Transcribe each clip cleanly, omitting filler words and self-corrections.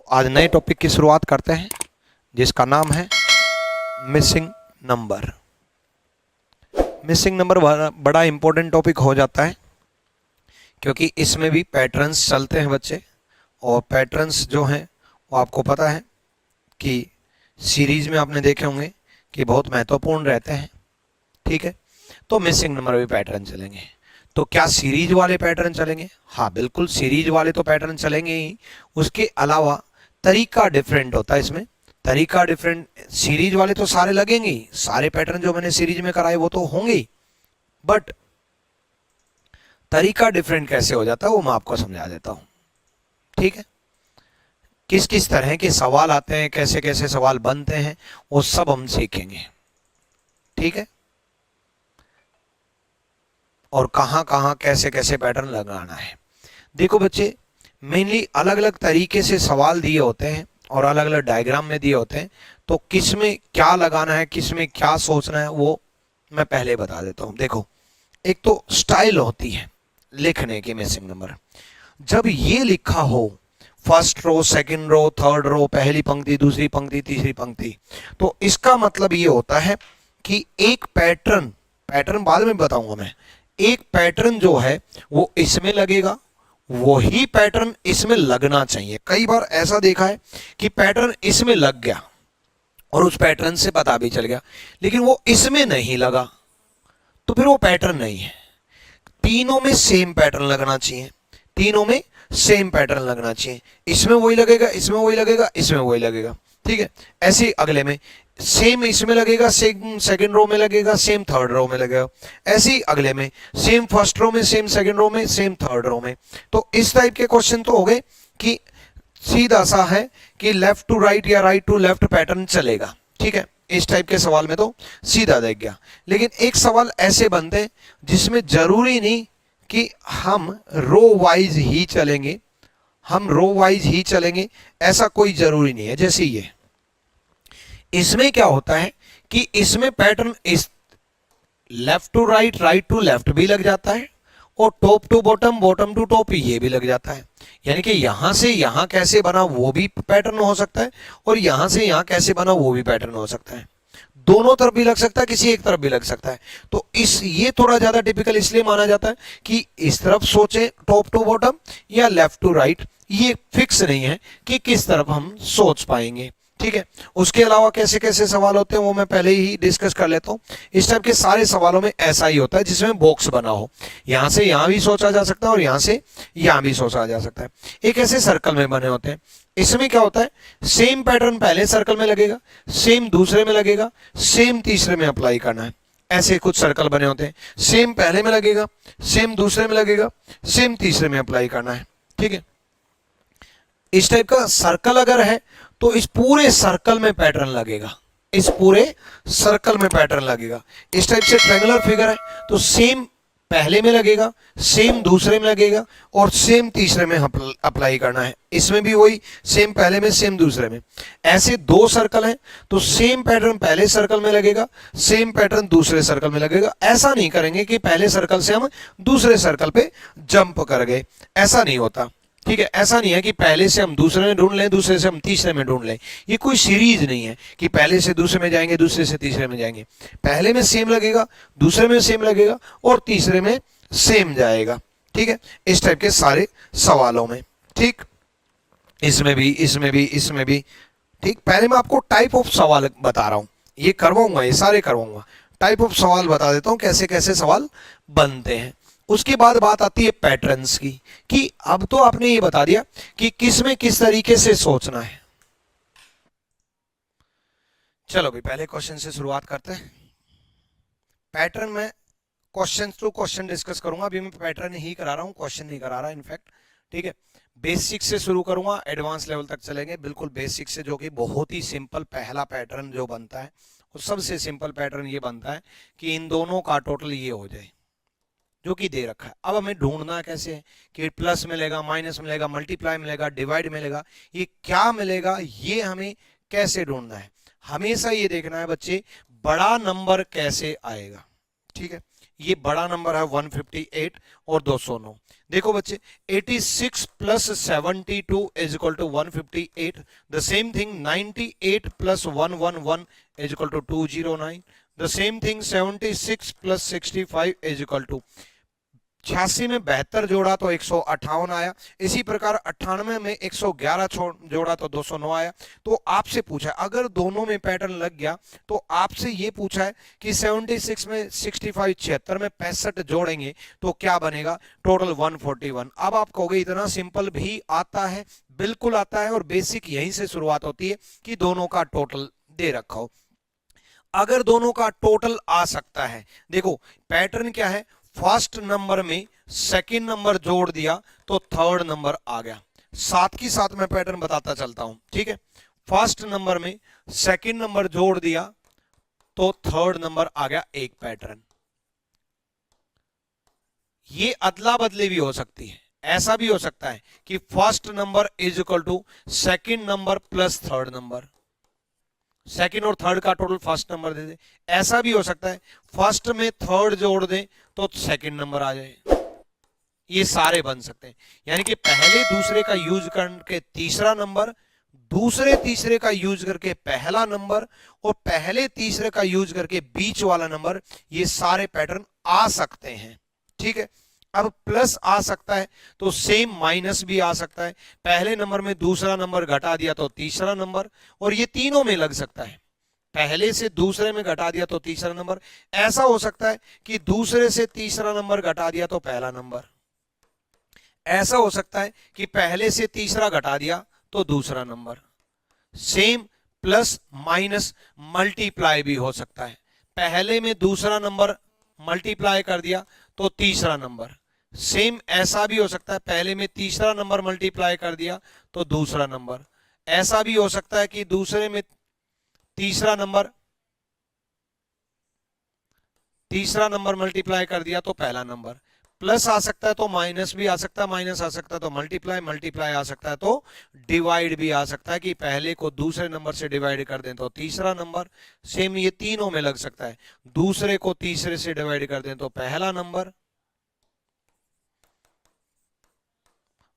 आज नए टॉपिक की शुरुआत करते हैं जिसका नाम है मिसिंग नंबर। मिसिंग नंबर बड़ा इंपॉर्टेंट टॉपिक हो जाता है क्योंकि इसमें भी पैटर्न्स चलते हैं बच्चे, और पैटर्न्स जो हैं वो आपको पता है कि सीरीज में आपने देखे होंगे कि बहुत महत्वपूर्ण रहते हैं। ठीक है, तो मिसिंग नंबर भी पैटर्न चलेंगे। तो क्या सीरीज वाले पैटर्न चलेंगे? हाँ बिल्कुल, सीरीज वाले तो पैटर्न चलेंगे ही। उसके अलावा तरीका डिफरेंट होता है इसमें, तरीका डिफरेंट। सीरीज वाले तो सारे लगेंगे ही, सारे पैटर्न जो मैंने सीरीज में कराए वो तो होंगे ही, बट तरीका डिफरेंट कैसे हो जाता है वो मैं आपको समझा देता हूं। ठीक है, किस किस तरह के सवाल आते हैं, कैसे कैसे सवाल बनते हैं, वो सब हम सीखेंगे। ठीक है, और कहां कहां कैसे कैसे पैटर्न लगाना है। देखो बच्चे, मेनली अलग अलग तरीके से सवाल दिए होते हैं और अलग अलग डायग्राम में दिए होते हैं, तो किस में क्या लगाना है, किस में क्या सोचना है वो मैं पहले बता देता हूं। देखो, एक तो स्टाइल होती है लिखने की मिसिंग नंबर। जब ये लिखा हो first row, second row, third row, पहली पंक्ति, दूसरी पंक्ति, तीसरी पंक्ति, तो इसका मतलब ये होता है कि एक पैटर्न, पैटर्न बाद में बताऊंगा मैं, एक पैटर्न जो है वो इसमें लगेगा, वही पैटर्न इसमें लगना चाहिए। कई बार ऐसा देखा है कि पैटर्न इसमें लग गया और उस पैटर्न से पता भी चल गया, लेकिन वो इसमें नहीं लगा, तो फिर वो पैटर्न नहीं है। तीनों में सेम पैटर्न लगना चाहिए, तीनों में सेम पैटर्न लगना चाहिए। इसमें वही लगेगा, इसमें वही लगेगा, इसमें वही लगेगा। ठीक है, ऐसे अगले में सेम इसमें लगेगा, सेम सेकंड रो में लगेगा, सेम थर्ड रो में लगेगा। ऐसे ही अगले में सेम फर्स्ट रो में, सेम सेकंड रो में, सेम थर्ड रो में। तो इस टाइप के क्वेश्चन तो हो गए कि सीधा सा है कि लेफ्ट टू राइट या राइट टू लेफ्ट पैटर्न चलेगा। ठीक है, इस टाइप के सवाल में तो सीधा देख गया। लेकिन एक सवाल ऐसे बनते हैं जिसमें जरूरी नहीं कि हम रो वाइज ही चलेंगे, हम रो वाइज ही चलेंगे, ऐसा कोई जरूरी नहीं है। जैसे ये, इसमें क्या होता है कि इसमें पैटर्न इस left to right, right to left भी लग जाता है, और top to bottom, bottom to top ये भी लग जाता है। यानी कि यहां से यहां कैसे बना वो भी पैटर्न हो सकता है, और यहां से यहां कैसे बना वो भी पैटर्न हो सकता है। दोनों तरफ भी लग सकता है, किसी एक तरफ भी लग सकता है। तो इस ये थोड़ा ज्यादा टिपिकल इसलिए माना जाता है कि इस तरफ सोचे टॉप टू बॉटम या लेफ्ट टू राइट, ये फिक्स नहीं है कि किस तरफ हम सोच पाएंगे। ठीक है, उसके अलावा कैसे कैसे सवाल होते हैं वो मैं पहले ही डिस्कस कर लेता हूं। इस टाइप के सारे सवालों में ऐसा ही होता है जिसमें बॉक्स बना हो, यहां से यहां भी सोचा जा सकता है और यहां से यहां भी सोचा जा सकता है। एक ऐसे सर्कल में बने होते हैं, इसमें क्या होता है, सेम पैटर्न पहले सर्कल में लगेगा, सेम दूसरे में लगेगा, सेम तीसरे में अप्लाई करना है। ऐसे कुछ सर्कल बने होते हैं, सेम पहले में लगेगा, सेम दूसरे में लगेगा, सेम तीसरे में अप्लाई करना है। ठीक है, इस टाइप का सर्कल अगर है तो इस पूरे सर्कल में पैटर्न लगेगा, इस पूरे सर्कल में पैटर्न लगेगा। इस टाइप से ट्रायंगुलर फिगर है तो सेम पहले में लगेगा, सेम दूसरे में लगेगा, और सेम तीसरे में अप्लाई करना है। इसमें भी वही, सेम पहले में, सेम दूसरे में। ऐसे दो सर्कल हैं तो सेम पैटर्न पहले सर्कल में लगेगा, सेम पैटर्न दूसरे सर्कल में लगेगा। ऐसा नहीं करेंगे कि पहले सर्कल से हम दूसरे सर्कल पे जंप कर गए, ऐसा नहीं होता। ठीक है, ऐसा नहीं है कि पहले से हम दूसरे में ढूंढ लें, दूसरे से हम तीसरे में ढूंढ लें। ये कोई सीरीज नहीं है कि पहले से दूसरे में जाएंगे, दूसरे से तीसरे में जाएंगे। पहले में सेम लगेगा, दूसरे में सेम लगेगा, और तीसरे में सेम जाएगा। ठीक है, इस टाइप के सारे सवालों में। ठीक, इसमें भी, इसमें भी, इसमें भी। ठीक, पहले मैं आपको टाइप ऑफ सवाल बता रहा हूं, ये करवाऊंगा, ये सारे करवाऊंगा। टाइप ऑफ सवाल बता देता हूं कैसे कैसे सवाल बनते हैं। उसके बाद बात आती है पैटर्न्स की, कि अब तो आपने ये बता दिया कि किस में किस तरीके से सोचना है। चलो भाई, पहले क्वेश्चन से शुरुआत करते हैं। पैटर्न में क्वेश्चन टू क्वेश्चन डिस्कस करूंगा, अभी मैं पैटर्न ही करा रहा हूं, क्वेश्चन नहीं करा रहा इनफैक्ट। ठीक है, बेसिक से शुरू करूंगा, एडवांस लेवल तक चलेंगे। बिल्कुल बेसिक से, जो कि बहुत ही सिंपल पहला पैटर्न जो बनता है, वो सबसे सिंपल पैटर्न ये बनता है कि इन दोनों का टोटल ये हो जाए जो कि दे रखा है। अब हमें ढूंढना कैसे है कि प्लस मिलेगा, माइनस मिलेगा, मल्टीप्लाई मिलेगा, डिवाइड मिलेगा, ये क्या मिलेगा, ये हमें कैसे ढूंढना है। हमेशा ये देखना है बच्चे, बड़ा नंबर कैसे आएगा। ठीक है, ये बड़ा नंबर है 158 और 209। देखो बच्चे 86 plus 72 is equal to 158। The same thing 98 plus 111 is equal to 209। The same thing 76 plus 65 is equal to 86 में 72 जोड़ा तो 158 आया। इसी प्रकार 98 में 111 जोड़ा तो 209 आया। तो आपसे पूछा अगर दोनों में पैटर्न लग गया तो आपसे ये पूछा है कि 76 में 65 76 में 65 जोड़ेंगे तो क्या बनेगा, टोटल 141। अब आप कहोगे इतना सिंपल भी आता है, बिल्कुल आता है, और बेसिक यहीं से शुरुआत होती है कि दोनों का टोटल दे रखा हो। अगर दोनों का टोटल आ सकता है, देखो पैटर्न क्या है, फर्स्ट नंबर में सेकंड नंबर जोड़ दिया तो थर्ड नंबर आ गया। साथ ही साथ मैं पैटर्न बताता चलता हूं, ठीक है। फर्स्ट नंबर में सेकंड नंबर जोड़ दिया तो थर्ड नंबर आ गया, एक पैटर्न। ये अदला बदली भी हो सकती है, ऐसा भी हो सकता है कि first number is equal to second number plus third number, second और थर्ड का टोटल फर्स्ट नंबर दे दे। ऐसा भी हो सकता है फर्स्ट में थर्ड जोड़ दें तो सेकंड नंबर आ जाए। ये सारे बन सकते हैं, यानी कि पहले दूसरे का यूज करके तीसरा नंबर, दूसरे तीसरे का यूज करके पहला नंबर, और पहले तीसरे का यूज करके बीच वाला नंबर, ये सारे पैटर्न आ सकते हैं, ठीक है। अब प्लस आ सकता है तो सेम माइनस भी आ सकता है। पहले नंबर में दूसरा नंबर घटा दिया तो तीसरा नंबर, और ये तीनों में लग सकता है। पहले से दूसरे में घटा दिया तो तीसरा नंबर। ऐसा हो सकता है कि दूसरे से तीसरा नंबर घटा दिया तो पहला नंबर। ऐसा हो सकता है कि पहले से तीसरा घटा दिया तो दूसरा number. Same plus minus multiply भी हो सकता है। पहले में दूसरा नंबर मल्टीप्लाई कर दिया तो तीसरा नंबर। सेम ऐसा भी हो सकता है पहले में तीसरा नंबर मल्टीप्लाई कर दिया तो दूसरा नंबर। ऐसा भी हो सकता है कि दूसरे में तीसरा नंबर मल्टीप्लाई कर दिया तो पहला नंबर। प्लस आ सकता है तो माइनस भी आ सकता है, माइनस आ सकता है तो मल्टीप्लाई आ सकता है तो डिवाइड भी आ सकता है कि पहले को दूसरे नंबर से डिवाइड कर दें तो तीसरा नंबर। सेम ये तीनों में लग सकता है, दूसरे को तीसरे से डिवाइड कर दें तो पहला नंबर,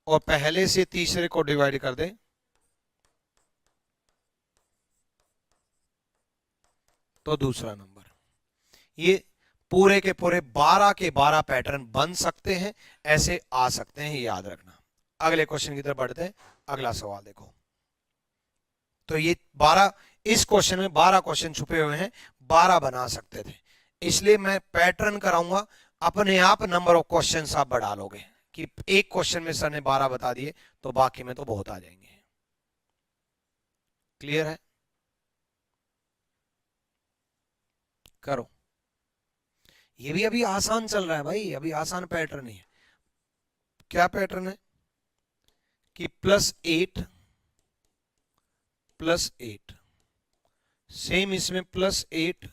और पहले से तीसरे को डिवाइड कर दें तो दूसरा नंबर। ये पूरे के पूरे 12 के 12 पैटर्न बन सकते हैं, ऐसे आ सकते हैं, याद रखना। अगले क्वेश्चन की तरफ बढ़ते हैं। अगला सवाल देखो, तो ये 12, इस क्वेश्चन में 12 क्वेश्चन छुपे हुए हैं, 12 बना सकते थे, इसलिए मैं पैटर्न कराऊंगा। अपने आप नंबर ऑफ क्वेश्चन आप बढ़ा लोगे कि एक क्वेश्चन में सर ने 12 बता दिए तो बाकी में तो बहुत आ जाएंगे। क्लियर है? करो। ये भी अभी आसान चल रहा है भाई, अभी आसान पैटर्न ही है। क्या पैटर्न है कि +8 +8, सेम इसमें +8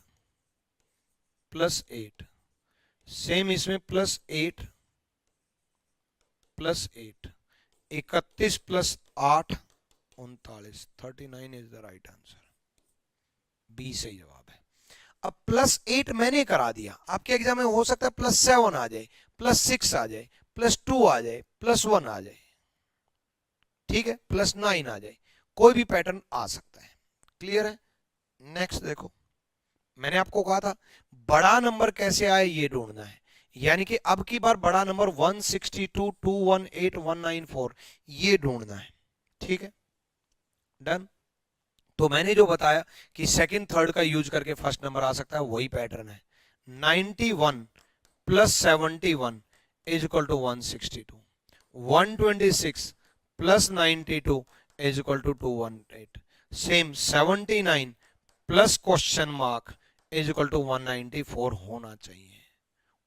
+8, सेम इसमें +8 +8, 31 + 8 39, 39 is the right answer, B सही जवाब है। अब +8 मैंने करा दिया, आपके एग्जाम में हो सकता है +7 आ जाए, +6 आ जाए, +2 आ जाए, +1 आ जाए, ठीक है, +9 आ जाए, कोई भी पैटर्न आ सकता है। क्लियर है? नेक्स्ट देखो, मैंने आपको कहा था बड़ा नंबर कैसे आए ये ढूंढना है, यानी कि अब की बार बड़ा नंबर 162, 218, 194 ये ढूंढना है, ठीक है, डन। तो मैंने जो बताया कि सेकंड थर्ड का यूज करके फर्स्ट नंबर आ सकता है, वही पैटर्न है। 91 + 71 is equal to 162, 126 + 92 is equal to 218, same 79 plus question mark is equal to 194 होना चाहिए,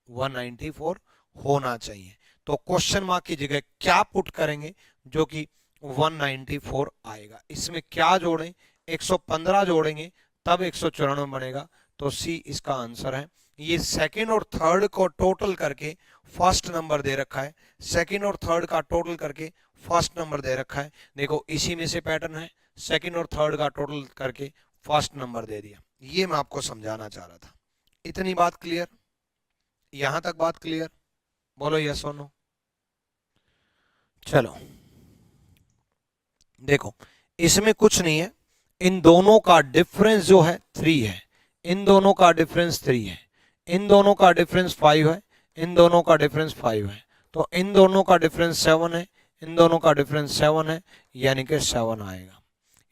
194 होना चाहिए। तो क्वेश्चन मार्क की जगह क्या पुट करेंगे जो कि 194 आएगा। इसमें क्या जोड़ें, 115 जोड़ेंगे तब 194 बनेगा, तो सी इसका आंसर है। ये सेकंड और थर्ड को टोटल करके फर्स्ट नंबर दे रखा है, सेकंड और थर्ड का टोटल करके फर्स्ट नंबर दे रखा है। देखो इसी में से पैटर्न है, सेकंड और थर्ड का टोटल करके फर्स्ट नंबर दे दिया। ये मैं आपको समझाना चाह रहा था। इतनी बात क्लियर? यहां तक बात क्लियर? बोलो यस और नो। चलो देखो, इसमें कुछ नहीं है, इन दोनों का डिफरेंस जो है 3 है, इन दोनों का डिफरेंस 3 है, इन दोनों का डिफरेंस 5 है, इन दोनों का डिफरेंस 5 है, तो इन दोनों का डिफरेंस 7 है, इन दोनों का डिफरेंस 7 है, यानी कि 7 आएगा।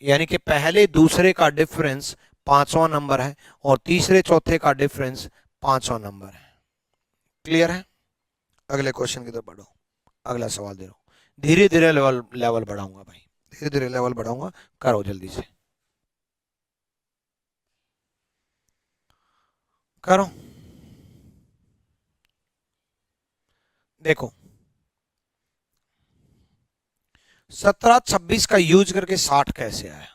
यानी कि पहले दूसरे का डिफरेंस 5वां नंबर है और तीसरे चौथे का डिफरेंस 5वां नंबर है। क्लियर है? अगले क्वेश्चन की तरफ बढ़ो, अगला सवाल दे रहा हूं, धीरे धीरे लेवल बढ़ाऊंगा भाई, धीरे धीरे लेवल बढ़ाऊंगा, करो जल्दी से करो। देखो 17 26 का यूज करके 60 कैसे आया?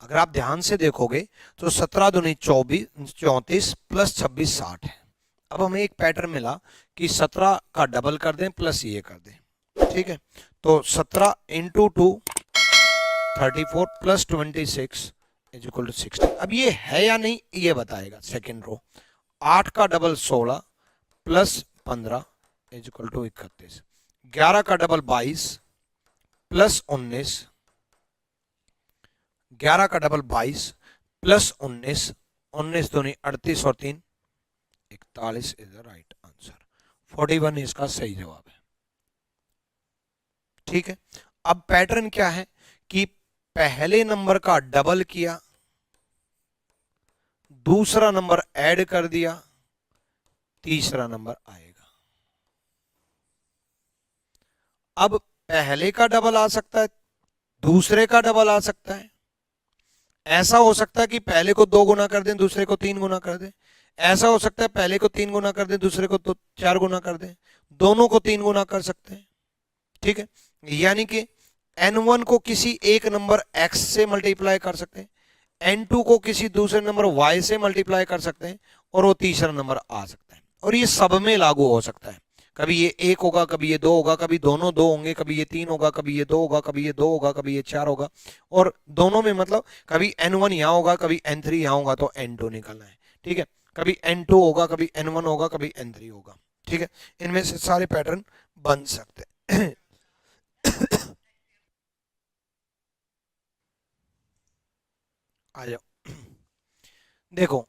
अगर आप ध्यान से देखोगे तो 17 दूनी 24 34 प्लस 26 60 है। अब हमें एक पैटर्न मिला कि 17 का डबल कर दें प्लस ये कर दें, ठीक है, तो 17 into 2 34 plus 26 is equal to 60। अब ये है या नहीं ये बताएगा सेकेंड रो। 8 का double 16 plus 15 is equal to 31। 11 का डबल 22 प्लस 19, 11 का डबल 22 प्लस 19, 19 दूनी 38 और 3 41 इज द राइट आंसर। 41 इसका सही जवाब है। ठीक है, अब पैटर्न क्या है कि पहले नंबर का डबल किया, दूसरा नंबर ऐड कर दिया, तीसरा नंबर आएगा। अब पहले का डबल आ सकता है, दूसरे का डबल आ सकता है, ऐसा हो सकता है कि पहले को 2 गुना कर दें, दूसरे को 3 गुना कर दें, ऐसा हो सकता है पहले को 3 गुना कर दें, दूसरे को 4 गुना कर दें, दोनों को 3 गुना कर सकते हैं। ठीक है, यानी कि n1 को किसी एक नंबर x से मल्टीप्लाई कर सकते हैं, n2 को किसी दूसरे नंबर y से मल्टीप्लाई कर सकते हैं, और वो तीसरा नंबर आ सकता है। और ये सब में लागू हो सकता है, कभी ये 1 होगा, कभी ये 2 होगा, कभी दोनों 2 होंगे, कभी ये 3 होगा, कभी ये 2 होगा, कभी ये 2 होगा, कभी ये 4 होगा, और दोनों में मतलब कभी n1 यहाँ होगा, कभी n3 यहाँ होगा, तो n2 निकलना है। ठीक है, कभी n2 होगा, कभी n1 होगा, कभी n3 होगा। ठीक है, इनमें से सारे पैटर्न बन सकते हैं। आ जाओ, देखो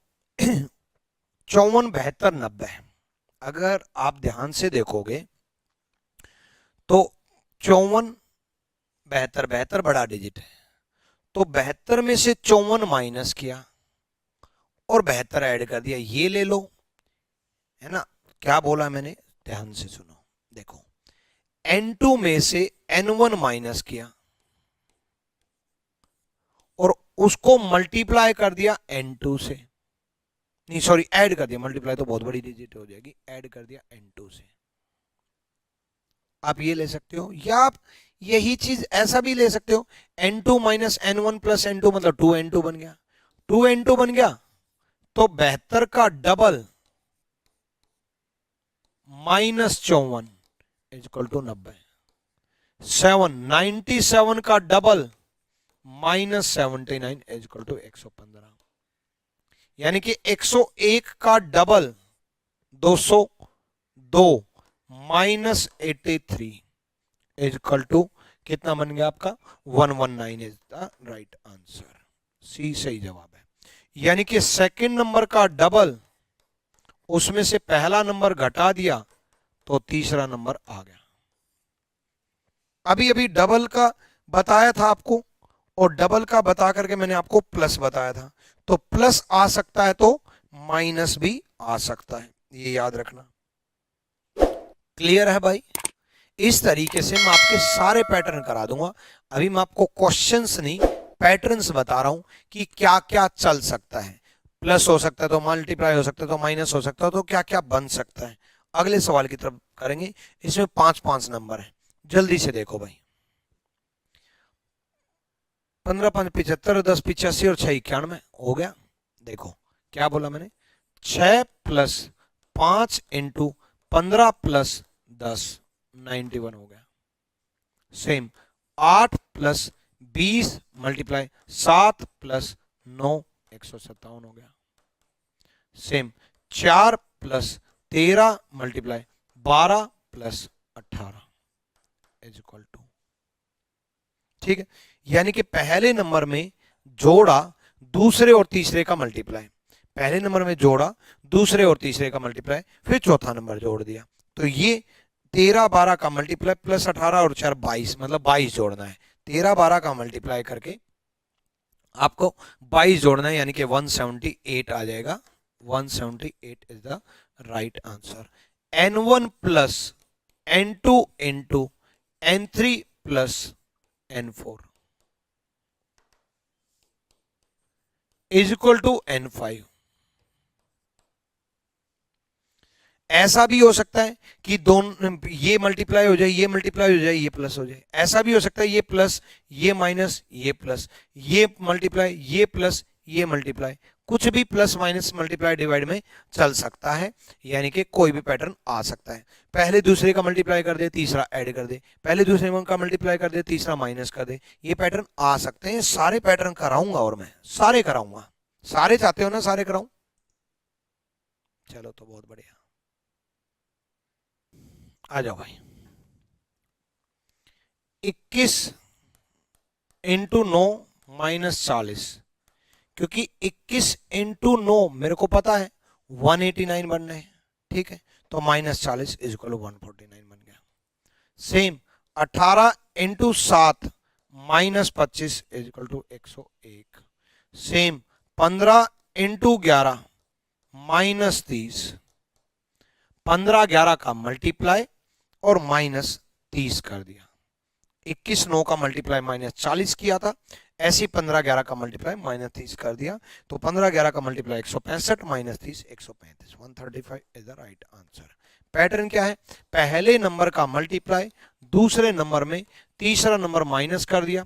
54 72 90, अगर आप ध्यान से देखोगे तो 54 72 72 बड़ा डिजिट है, तो 72 में से 54 माइनस किया और 72 ऐड कर दिया, ये ले लो, है ना? क्या बोला मैंने, ध्यान से सुनो। देखो n2 में से n1 माइनस किया और उसको मल्टीप्लाई कर दिया n2 से, नहीं सॉरी ऐड कर दिया, मल्टीप्लाई तो बहुत बड़ी डिजिट हो जाएगी, ऐड कर दिया n2 से। आप ये ले सकते हो, या आप यही चीज ऐसा भी ले सकते हो, n2 minus n1 plus n2 मतलब 2n2 बन गया, 2n2 बन गया, तो 72 का double minus 54 is equal to 90। 97 का double minus 79 is equal to 115, यानी कि 101 का double 202 minus 83 is equal to कितना बन गया आपका 119 is the right answer. C सही जवाब है। यानी कि सेकंड नंबर का डबल, उसमें से पहला नंबर घटा दिया तो तीसरा नंबर आ गया। अभी अभी डबल का बताया था आपको, और डबल का बता करके मैंने आपको प्लस बताया था, तो प्लस आ सकता है तो माइनस भी आ सकता है, ये याद रखना। क्लियर है भाई? इस तरीके से मैं आपके सारे पैटर्न करा दूंगा। अभी मैं आपको क्वेश्चंस नहीं पैटर्न्स बता रहा हूं कि क्या क्या चल सकता है, प्लस हो सकता है तो मल्टीप्लाई हो सकता है तो माइनस हो सकता है, तो क्या क्या बन सकता है। अगले सवाल की तरफ करेंगे, इसमें 5 नंबर है, जल्दी से देखो भाई। 15 5 75, 10 85 और 6 91 हो गया। देखो क्या बोला मैंने, 6 प्लस 5 इंटू 15 प्लस 10 91 हो गया। सेम 8 प्लस 20 मल्टीप्लाई 7 प्लस 9 157 हो गया। Same 4 plus 13 multiply 12 plus 18 is equal to, ठीक है। यानी कि पहले नंबर में जोड़ा, दूसरे और तीसरे का मल्टीप्लाई, पहले नंबर में जोड़ा, दूसरे और तीसरे का मल्टीप्लाई, फिर चौथा नंबर जोड़ दिया। तो ये 13 12 का मल्टीप्लाई प्लस 18 और 4 22, मतलब 22 जोड़ना है। 13 12 का मल्टीप्लाई करके आपको 22 जोड़ना है, यानी कि 178 आ जाएगा। 178 is the right answer. n1 plus n2 into n3 plus n4 is equal to n5। ऐसा भी हो सकता है कि दोनों ये मल्टीप्लाई हो जाए, ये मल्टीप्लाई हो जाए, ये प्लस हो जाए। ऐसा भी हो सकता है ये प्लस, ये माइनस, ये प्लस, ये मल्टीप्लाई, ये प्लस, ये मल्टीप्लाई, कुछ भी प्लस माइनस मल्टीप्लाई डिवाइड में चल सकता है, यानी कि कोई भी पैटर्न आ सकता है। पहले दूसरे का मल्टीप्लाई कर दे, तीसरा ऐड कर दे, पहले दूसरे का मल्टीप्लाई कर दे, तीसरा माइनस कर दे, ये पैटर्न आ सकते हैं। सारे पैटर्न कराऊंगा और मैं सारे कराऊंगा। सारे चाहते हो ना सारे कराऊं? चलो तो बहुत बढ़िया, आ जाओ भाई। 21 इंटू 9 माइनस 40, क्योंकि 21 इंटू 9 मेरे को पता है 189 बनना है, ठीक है। तो माइनस 40 इज इक्वल टू 149 बन गया। Same 18 into 7 minus 25 is equal to 101। Same 15 into 11 minus 30, 15 11 का मल्टीप्लाई और माइनस 30 कर दिया। 21 9 का मल्टीप्लाई माइनस 40 किया था, ऐसे ही 15 11 का मल्टीप्लाई माइनस 30 कर दिया। तो 15 11 का multiply 165 minus 30 135, 135 is the right answer. Pattern क्या है? पहले नंबर का मल्टीप्लाई, दूसरे नंबर में तीसरा नंबर माइनस कर दिया,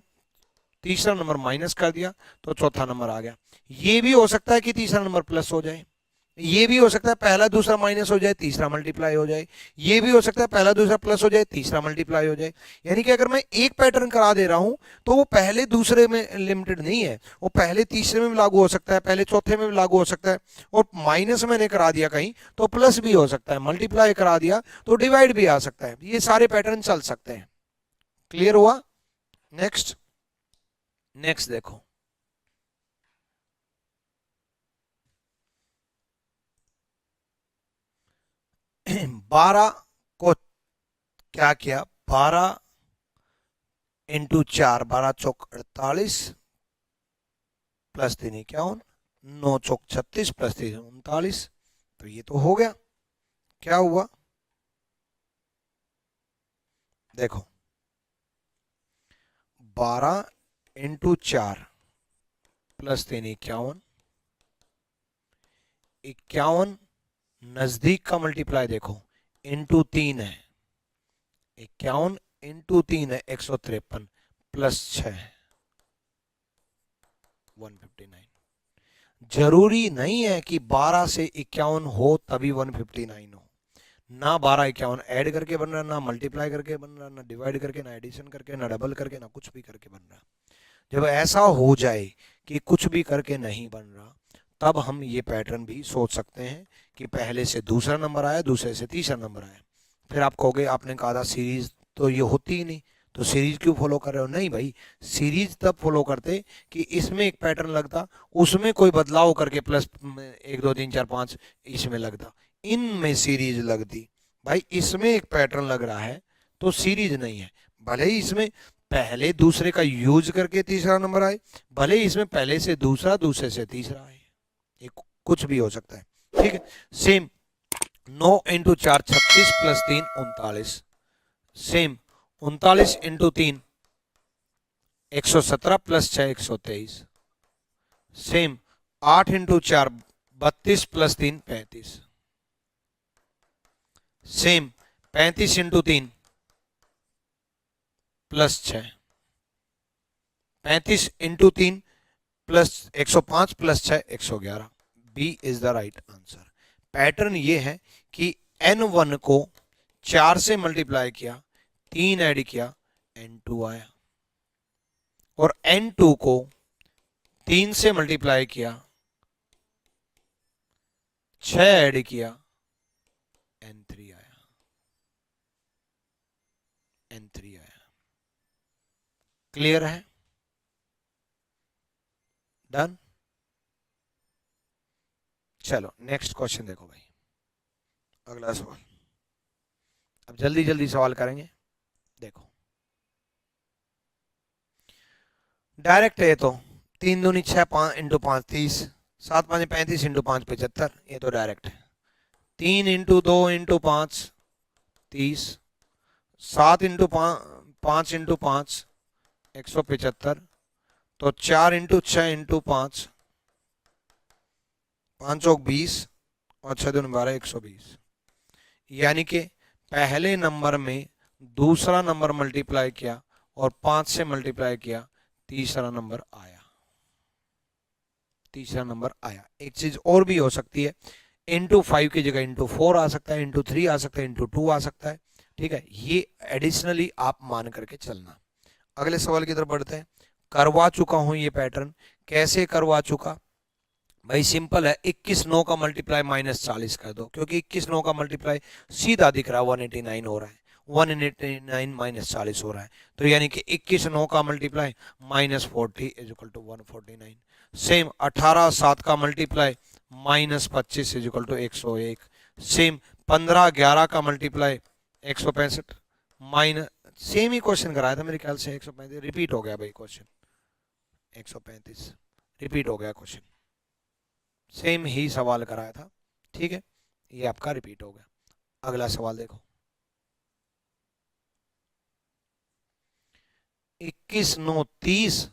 तीसरा नंबर माइनस कर दिया तो चौथा नंबर आ गया। ये भी हो सकता है कि तीसरा नंबर प्लस हो जाए, ये भी हो सकता है पहला दूसरा माइनस हो जाए, तीसरा मल्टीप्लाई हो जाए, ये भी हो सकता है पहला दूसरा प्लस हो जाए, तीसरा मल्टीप्लाई हो जाए। यानी कि अगर मैं एक पैटर्न करा दे रहा हूं तो वो पहले दूसरे में लिमिटेड नहीं है, वो पहले तीसरे में भी लागू हो सकता है, पहले चौथे में भी लागू हो सकता है। और माइनस मैंने करा दिया कहीं तो प्लस भी हो सकता है, मल्टीप्लाई करा दिया तो डिवाइड भी आ सकता है। ये सारे पैटर्न चल सकते हैं। क्लियर हुआ? नेक्स्ट नेक्स्ट देखो, 12 को क्या किया, 12 इंटू 4, 12 चौक 48 प्लस 3 51, 9 चौक 36 प्लस 3 39। तो ये तो हो गया। क्या हुआ देखो, 12 इंटू 4 प्लस 3 51, 51 नजदीक का मल्टीप्लाई देखो इंटू 3 है, 51 इंटू 3 है 153 प्लस 6 159। जरूरी नहीं है कि 12 से 51 हो तभी 159 हो। ना 12 51 ऐड करके बन रहा, ना मल्टीप्लाई करके बन रहा, ना डिवाइड करके, ना एडिशन करके, ना डबल करके, ना कुछ भी करके बन रहा। जब ऐसा हो जाए कि कुछ भी करके नहीं बन रहा, तब हम ये पैटर्न भी सोच सकते हैं कि पहले से दूसरा नंबर आया, दूसरे से तीसरा नंबर आया। फिर आप कहोगे आपने कहा था सीरीज तो ये होती ही नहीं, तो सीरीज क्यों फॉलो कर रहे हो? नहीं भाई, सीरीज तब फॉलो करते कि इसमें एक पैटर्न लगता, उसमें कोई बदलाव करके प्लस 1 2 3 4 5 इसमें लगता, इनमें सीरीज लगती। भाई इसमें एक पैटर्न लग रहा है तो सीरीज नहीं है। भले ही इसमें पहले दूसरे का यूज करके तीसरा नंबर आए, भले ही इसमें पहले से दूसरा, दूसरे से तीसरा आए, ये कुछ भी हो सकता है, ठीक है। Same 9 into 4 36 plus 3 39। Same 39 into 3 117 plus 6 123। Same 8 into 4 32 plus 3 35। Same 35 into 3 plus 6, 35 into 3 plus 105 plus 6 111। B is the right answer. Pattern ये है कि n1 को 4 से मल्टीप्लाई किया, 3 ऐड किया, n2 आया, और n2 को 3 से मल्टीप्लाई किया, 6 ऐड किया, n3 आया। क्लियर है? डन। चलो नेक्स्ट क्वेश्चन देखो भाई, अगला सवाल। अब जल्दी जल्दी सवाल करेंगे। देखो डायरेक्ट है, तो 3 दूनी 6, 5 इंटू 5 30, 7 5 35 इंटू 5 75, ये तो डायरेक्ट है। 3 इंटू 2 इंटू 5 30, 7 इंटू 5 इंटू 5 175, तो 4 इंटू 6 इंटू 5 5 चौक 20 और 6 दूनी 12 120। यानी कि पहले नंबर में दूसरा नंबर मल्टीप्लाई किया और 5 से मल्टीप्लाई किया, तीसरा नंबर आया। तीसरा नंबर आया। एक चीज और भी हो सकती है, इंटू 5 की जगह इंटू 4 आ सकता है, इंटू 3 आ सकता है, इंटू 2 आ सकता है। ठीक है, ये एडिशनली आप मान करके चलना। अगले सवाल की तरफ बढ़ते हैं। करवा चुका हूं ये पैटर्न। कैसे करवा चुका भाई? सिंपल है, 21 9 का मल्टीप्लाई -40 कर दो, क्योंकि 21 9 का मल्टीप्लाई सीधा दिख रहा है 189 हो रहा है, 189 -40 हो रहा है, तो यानी कि 21 9 का multiply -40 is equal to 149। Same 18 7 का multiply -25 is equal to 101। Same 15 11 का मल्टीप्लाई 165 माइनस, सेम ही क्वेश्चन कराया था मेरे ख्याल से, 135 रिपीट हो गया भाई क्वेश्चन, 135 रिपीट हो गया क्वेश्चन, सेम ही सवाल कराया था। ठीक है, ये आपका रिपीट हो गया। अगला सवाल देखो, 21 9 30,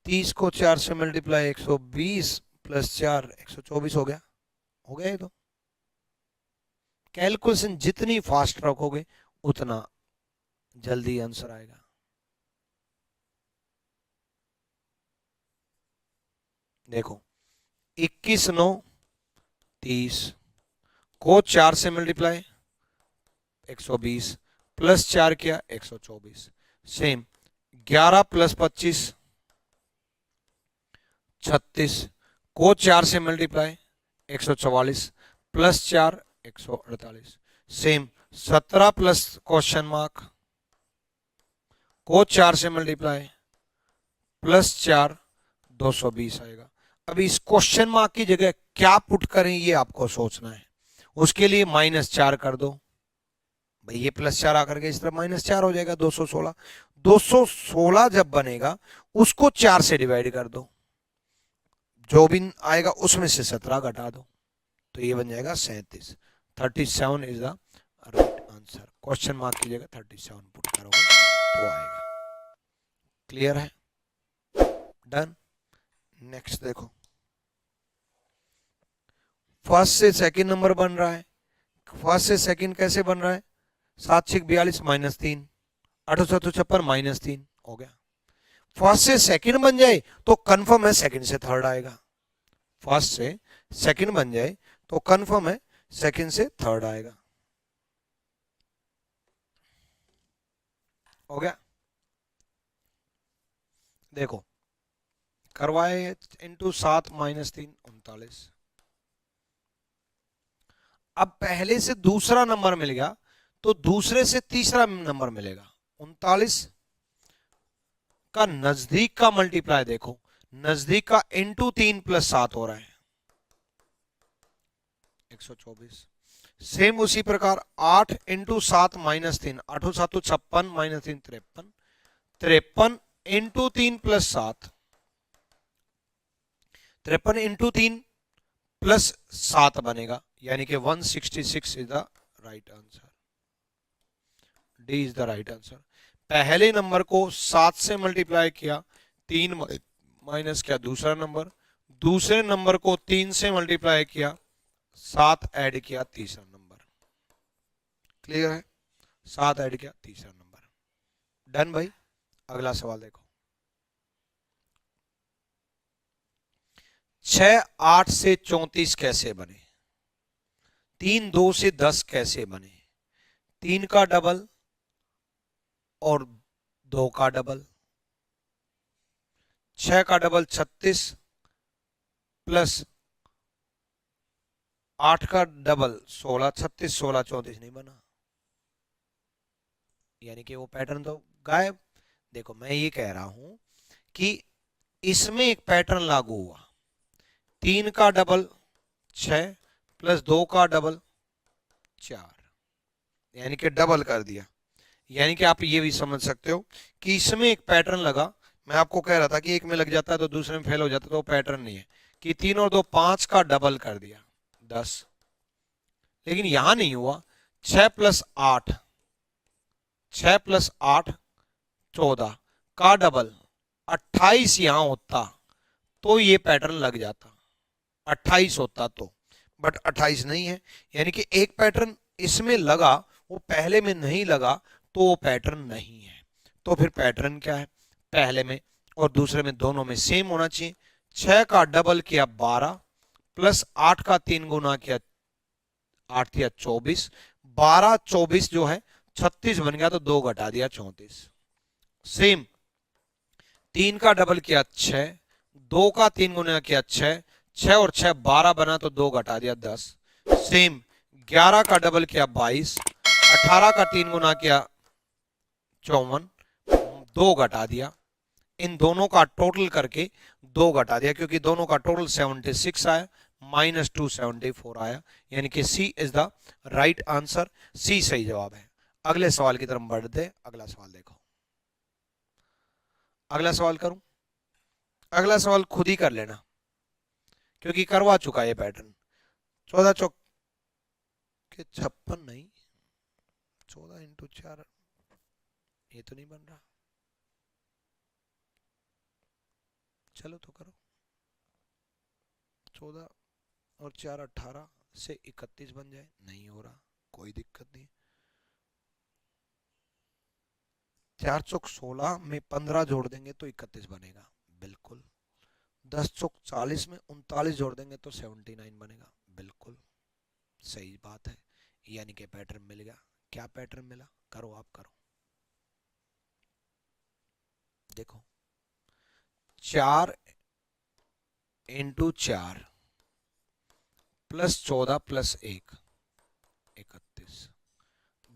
30 को 4 से मल्टीप्लाई 120 प्लस 4 124 हो गया। हो गया ये तो। कैलकुलेशन जितनी फास्ट रखोगे उतना जल्दी आंसर आएगा। देखो 21 9 30 को 4 से मल्टीप्लाई 120 प्लस 4 किया 124। सेम 11 प्लस 25 36 को 4 से multiply 144 plus 4 148। Same 17 plus question mark को 4 से मल्टीप्लाई प्लस 4 220 आएगा। अभी इस क्वेश्चन मार्क की जगह क्या पुट करें ये आपको सोचना है। उसके लिए -4 कर दो भाई, ये +4 आकर के इस तरफ -4 हो जाएगा, 216। 216 जब बनेगा उसको 4 से डिवाइड कर दो, जो भी आएगा उसमें से 17 घटा दो, तो ये बन जाएगा 37। 37 is the right answer. Question mark की जगह 37 पुट करोगे तो आएगा। क्लियर है? डन। नेक्स्ट देखो, फर्स्ट से सेकंड नंबर बन रहा है। फर्स्ट से सेकंड कैसे बन रहा है? 7 6 42 -3, 8 7 56 -3 हो गया। फर्स्ट से सेकंड बन जाए तो कंफर्म है सेकंड से थर्ड आएगा। फर्स्ट से सेकंड बन जाए तो कंफर्म है सेकंड से थर्ड आएगा। हो गया? देखो करवाए इंटू 7 -3 39। अब पहले से दूसरा नंबर मिल गया तो दूसरे से तीसरा नंबर मिलेगा। 39 का नजदीक का मल्टीप्लाई देखो, नजदीक का इंटू 3 + 7 हो रहा है 124। सेम उसी प्रकार 8 इंटू 7 -3, 8 7 56 -3 53, 53 इंटू 3 + 7, 53 इंटू 3 + 7 बनेगा, यानी कि 166 is the right answer. D is the right answer. पहले नंबर को 7 से मल्टीप्लाई किया, 3 माइनस किया दूसरा नंबर, दूसरे नंबर को 3 से मल्टीप्लाई किया, 7 ऐड किया तीसरा नंबर। क्लियर है? 7 ऐड किया तीसरा नंबर। डन भाई। अगला सवाल देखो, 6 8 से 34 कैसे बने? 3 2 से 10 कैसे बने? 3 का डबल और 2 का डबल, 6 का डबल 36 प्लस 8 का डबल 16, 36 16 34 नहीं बना। यानी कि वो पैटर्न तो गायब। देखो मैं ये कह रहा हूं कि इसमें एक पैटर्न लागू हुआ, 3 का डबल 6 प्लस 2 का डबल 4, यानी कि डबल कर दिया। यानी कि आप ये भी समझ सकते हो कि इसमें एक पैटर्न लगा। मैं आपको कह रहा था कि एक में लग जाता है तो दूसरे में फेल हो जाता है, तो वो पैटर्न नहीं है कि 3 और 2 5 का डबल कर दिया 10। लेकिन यहां नहीं हुआ, 6 प्लस 8, 6 प्लस 8 14 का डबल 28 यहां होता तो ये पैटर्न लग जाता, 28 होता तो, बट 28 नहीं है। यानी कि एक पैटर्न इसमें लगा, वो पहले में नहीं लगा, तो वो पैटर्न नहीं है। तो फिर पैटर्न क्या है, पहले में और दूसरे में दोनों में सेम होना चाहिए। 6 का डबल किया 12 प्लस 8 का 3 गुना किया 8 या 24, 12 24 जो है 36 बन गया, तो 2 घटा दिया 34। सेम 3 का डबल किया 6, 2 का 3 गुना किया 6, 6 और 6 12 बना, तो 2 घटा दिया 10। सेम 11 का डबल किया 22, 18 का 3 गुना किया 54, 2 घटा दिया। इन दोनों का टोटल करके 2 घटा दिया, क्योंकि दोनों का टोटल 76 आया, -2 74 आया। यानी कि सी is the right answer, C सही जवाब है। अगले सवाल की तरफ बढ़ते। अगला सवाल देखो, अगला सवाल करूं? अगला सवाल खुद ही कर लेना, क्योंकि करवा चुका ये पैटर्न। 14 चौक के 56 नहीं, 14 इंटू 4, ये तो नहीं बन रहा। चलो तो करो, 14 और 4 18 से 31 बन जाए, नहीं हो रहा, कोई दिक्कत नहीं। 4 चौक 16 में 15 जोड़ देंगे तो 31 बनेगा, बिल्कुल। 10 चौक 40 में 39 जोड़ देंगे तो 79 बनेगा, बिल्कुल सही बात है। यानी कि पैटर्न मिल गया। क्या पैटर्न मिला, करो आप करो। देखो 4 into 4 plus 14 plus 1 31,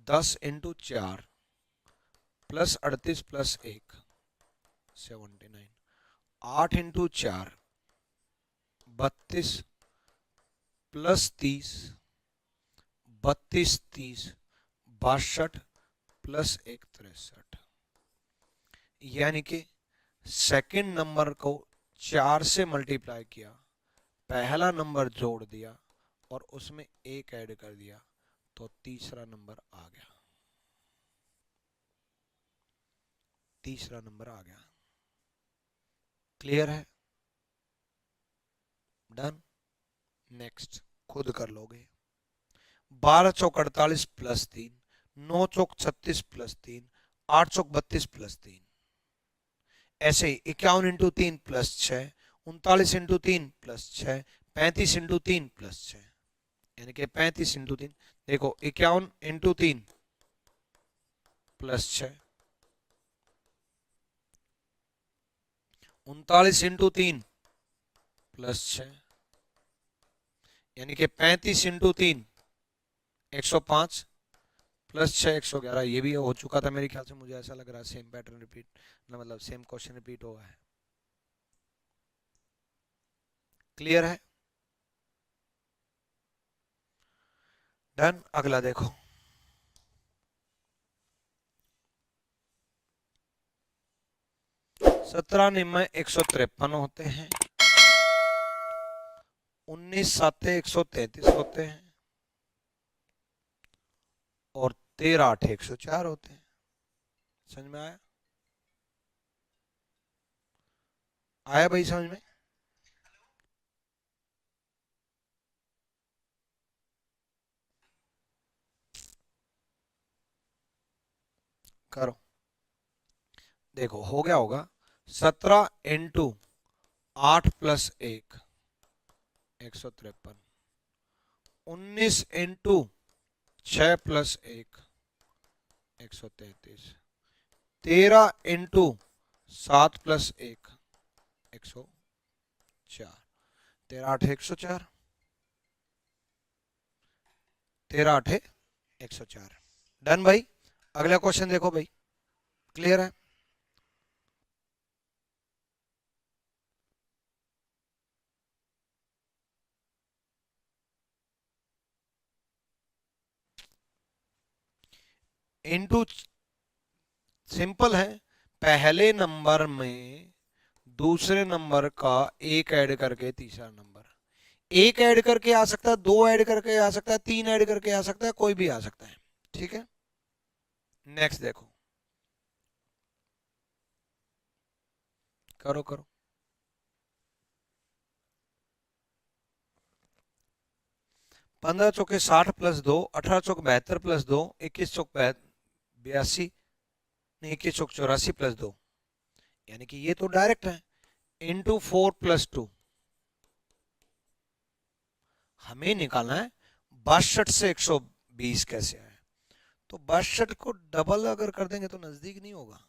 10 into 4 plus 38 plus 1 79, 8 into 4 32 plus 30 32 30 62 plus 1 63। यानी कि सेकंड नंबर को 4 से मल्टीप्लाई किया, पहला नंबर जोड़ दिया और उसमें 1 ऐड कर दिया, तो तीसरा नंबर आ गया, तीसरा नंबर आ गया। क्लियर है? डन। नेक्स्ट खुद कर लोगे। 12 चौक 48 प्लस 3, 9 चौक 36 प्लस 3, 8 चौक 32 प्लस 3। ऐसे ही 51 into 3 plus 6, 39 into 3 plus 6, 35 into 3 plus 6, यानी कि 35 इंटू 3। देखो 51 इंटू 3 प्लस 6, 39 इंटू 3 प्लस 6, यानी कि 35 इंटू 3 105 प्लस 6 111। ये भी हो चुका था मेरे ख्याल से, मुझे ऐसा लग रहा है सेम पैटर्न रिपीट, मतलब सेम क्वेश्चन रिपीट हुआ है। क्लियर है? डन। अगला देखो, सत्रह निम्न 153 होते हैं, 19 साते 133 होते हैं और 13 आठे 104 होते हैं। समझ में आया? आया भाई समझ में? करो, देखो हो गया होगा। 17 into 8 plus 1 153, 19 into 6 plus 1 133, 13 into 7 plus 1 104, 13 आठे 104, 13 आठे 104। डन भाई। अगला क्वेश्चन देखो भाई, क्लियर है? इनटू, सिंपल है, पहले नंबर में दूसरे नंबर का एक ऐड करके तीसरा नंबर, एक ऐड करके आ सकता है, दो ऐड करके आ सकता है, तीन ऐड करके आ सकता है, कोई भी आ सकता है, ठीक है। नेक्स्ट देखो, करो करो। 15 चौके 60 प्लस 2, 18 चौक 72 प्लस 2, 21 चौक 82, नहीं 21 चौक 84 प्लस 2, यानी कि ये तो डायरेक्ट है, इंटू 4 प्लस 2। हमें निकालना है 62 से 120 कैसे आए, तो 62 को डबल अगर कर देंगे तो नजदीक नहीं होगा,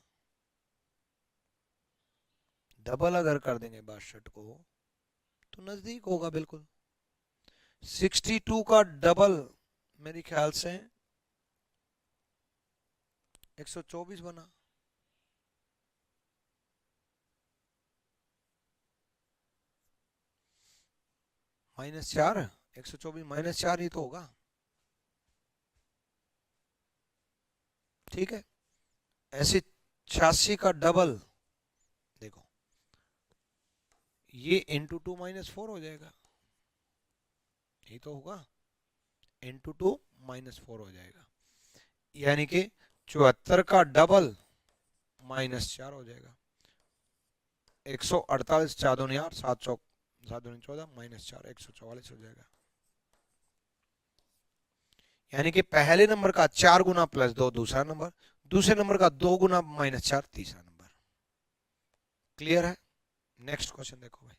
डबल अगर कर देंगे 62 को तो नजदीक होगा बिल्कुल। 62 का डबल मेरे ख्याल से 124 बना, -4, 124 -4 ही तो होगा, ठीक है। ऐसे 86 का डबल देखो, ये × 2 - 4 हो जाएगा, यही तो होगा, × 2 - 4 हो जाएगा, यानी कि 74 का डबल -4 हो जाएगा, 148, 4 दूनी 8, 7 चौक 7 दूनी 14, -4, 144 हो जाएगा। यानी कि पहले नंबर का 4 गुना +2 दूसरा नंबर, दूसरे नंबर का 2 गुना -4 तीसरा नंबर। क्लियर है? नेक्स्ट क्वेश्चन देखो भाई,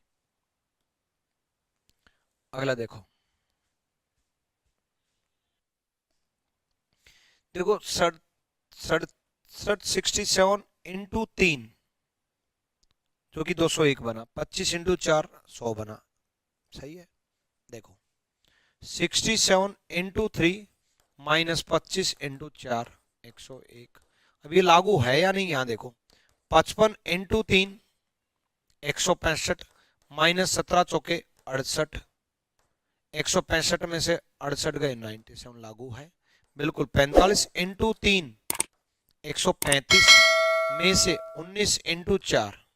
अगला देखो, देखो 67 इंटू 3 जो कि 201 बना, 25 इंटू 4 100 बना, सही है। देखो 67 इंटू 3 -25 इंटू 4 101, अब ये लागू है या नहीं, यहां देखो 55 इंटू 3 165, -17 चौके 68, 165 में से 68 गए 97, लागू है बिल्कुल। 45 इंटू 3 135 में से 19 इंटू 4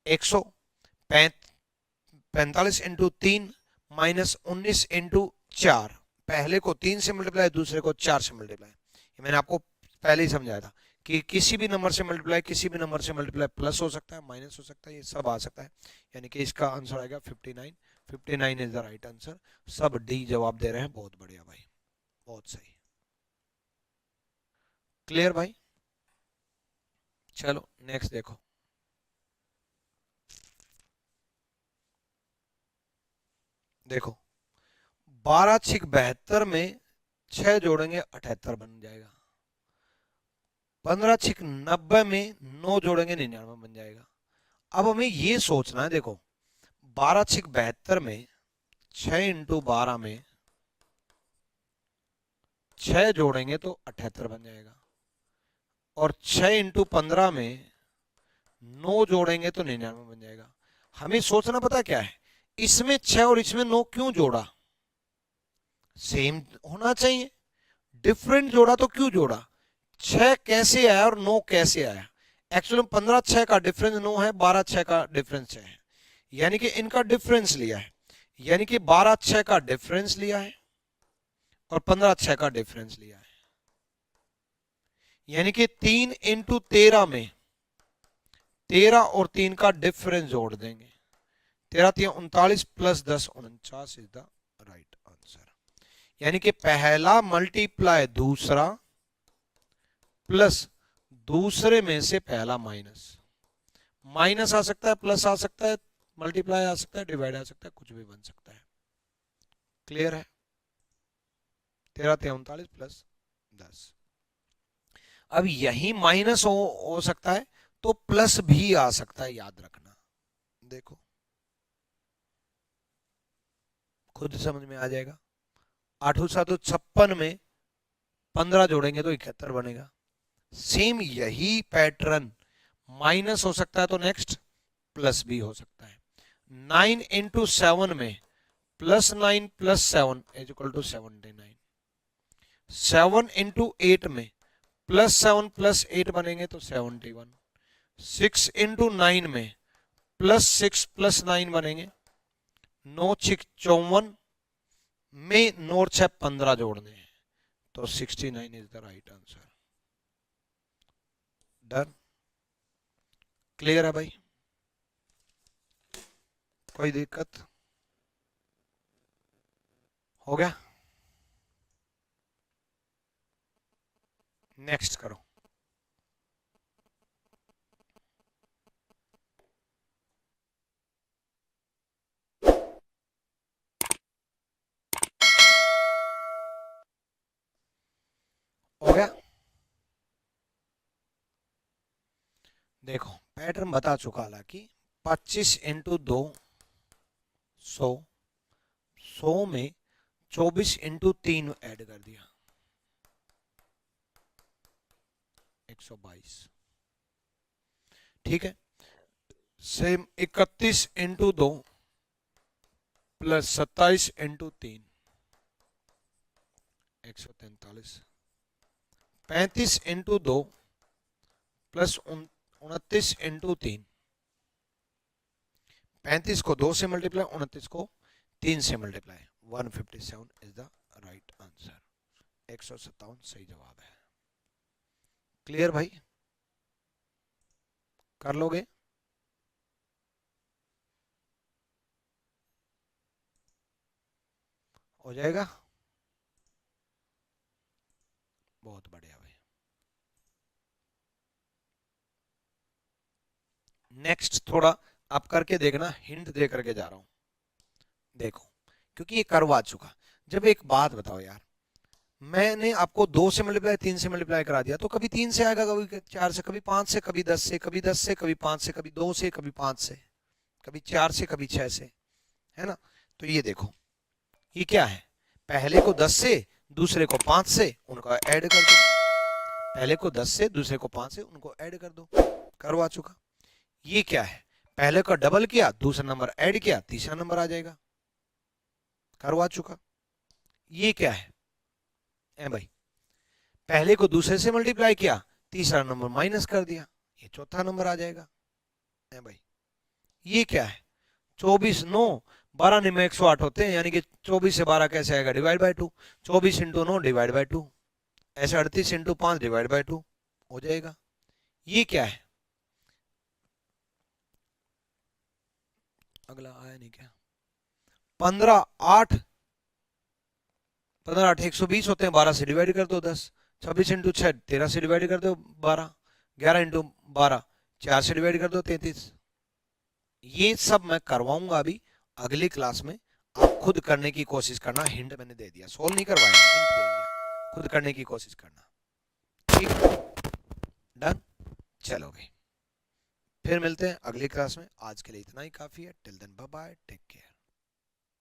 145 इंटू 3 -19 इंटू 4, पहले को 3 से मल्टीप्लाई, दूसरे को 4 से मल्टीप्लाई, ये मैंने आपको पहले ही समझाया था कि किसी भी नंबर से मल्टीप्लाई, किसी भी नंबर से मल्टीप्लाई प्लस हो सकता है, माइनस हो सकता है, ये सब आ सकता है, यानी कि इसका आंसर आएगा 59। 59 इज द राइट आंसर। सब डी जवाब दे रहे हैं, बहुत बढ़िया भाई, बहुत सही। क्लियर भाई? चलो नेक्स्ट देखो, देखो 12 छिक 72 में 6 जोड़ेंगे 78 बन जाएगा, 15 छिक 90 में 9 जोड़ेंगे 99 बन जाएगा। अब हमें ये सोचना है, देखो 12 छिक 72 में 6 इंटू 12 में 6 जोड़ेंगे तो 78 बन जाएगा, और 6 इंटू 15 में 9 जोड़ेंगे तो 99 बन जाएगा। हमें सोचना पता क्या है, इसमें 6 और इसमें 9 क्यों जोड़ा, सेम होना चाहिए, डिफरेंट जोड़ा तो क्यों जोड़ा, 6 कैसे आया और 9 कैसे आया। एक्चुअली 15 6 का डिफरेंस 9 है, 12 6 का डिफरेंस 6 है, यानी कि इनका डिफरेंस लिया है, यानी कि 12 6 का डिफरेंस लिया है और 15 6 का डिफरेंस लिया है, यानी कि 3 इंटू 13 में 13 और 3 का डिफरेंस जोड़ देंगे, 13 3 39 plus 10 49 is the right answer. यानी कि पहला मल्टीप्लाई दूसरा प्लस दूसरे में से पहला माइनस, माइनस आ सकता है, प्लस आ सकता है, मल्टीप्लाई आ सकता है, डिवाइड आ सकता है, कुछ भी बन सकता है। क्लियर है? 13 39 प्लस 10, अब यही माइनस हो सकता है तो प्लस भी आ सकता है, याद रखना। देखो खुद समझ में आ जाएगा। 8 7 56 में 15 जोड़ेंगे तो 71 बनेगा। सेम यही पैटर्न माइनस हो सकता है तो नेक्स्ट प्लस भी हो सकता है। 9 इंटू 7 में +9 +7 इज इक्वल टू 79। 7 इंटू 8 में +7 +8 बनेंगे तो 71। 6 इंटू 9 में +6 +9 बनेंगे। 9 6 54 में 9 6 15 जोड़ने हैं तो 69 is the right answer. Done, clear है भाई? कोई दिक्कत? हो गया? नेक्स्ट करो। हो गया? देखो पैटर्न बता चुका, हालांकि 25 इंटू 2 100, 100 में 24 इंटू 3 ऐड कर दिया 122। ठीक है, same 31 into 2 plus 27 into 3 143। 35 into 2 plus 29 into 3, 35 को 2 से मल्टीप्लाई, 29 को 3 से multiply, 157 is the right answer. 157 सही जवाब है। क्लियर भाई? कर लोगे? हो जाएगा? बहुत बढ़िया भाई। नेक्स्ट थोड़ा आप करके देखना, हिंट दे करके जा रहा हूं। देखो क्योंकि ये करवा चुका। जब एक बात बताओ यार, मैंने आपको 2 से मल्टीप्लाई 3 से मल्टीप्लाई करा दिया तो कभी 3 से आएगा, कभी 4 से, कभी 5 से, कभी 10 से, कभी 10 से, कभी 5 से, कभी 2 से, कभी 5 से, कभी 4 से, कभी 6 से, है ना? तो ये देखो ये क्या है, पहले को 10 से दूसरे को 5 से उनको ऐड कर दो, पहले को 10 से दूसरे को 5 से उनको ऐड कर दो, करवा चुका। ये क्या है, पहले का डबल किया, दूसरा नंबर ऐड किया, तीसरा नंबर आ जाएगा, करवा चुका। ये क्या है ए भाई, पहले को दूसरे से मल्टीप्लाई किया, तीसरा नंबर माइनस कर दिया, ये चौथा नंबर आ जाएगा ए भाई। ये क्या है, 24 9 12 में 108 होते हैं, यानी कि 24 से 12 कैसे आएगा, divide by 2, 24 into 9 divide by 2, ऐसे 38 इंटू 5 डिवाइड बाय 2 हो जाएगा। ये क्या है, अगला आया नहीं क्या, 15 8 15 8 120 होते हैं, 12 से डिवाइड कर दो 10, 26 इंटू 6 13 से डिवाइड कर दो 12, 11 इंटू 12 4 से डिवाइड कर दो 33। ये सब मैं करवाऊंगा अभी अगली क्लास में, आप खुद करने की कोशिश करना, हिंट मैंने दे दिया, सोल्व नहीं करवाया, हिंट दे दिया, खुद करने की कोशिश करना। ठीक, डन, चलो भाई फिर मिलते हैं अगली क्लास में, आज के लिए इतना ही काफी है। Till then bye bye, take care.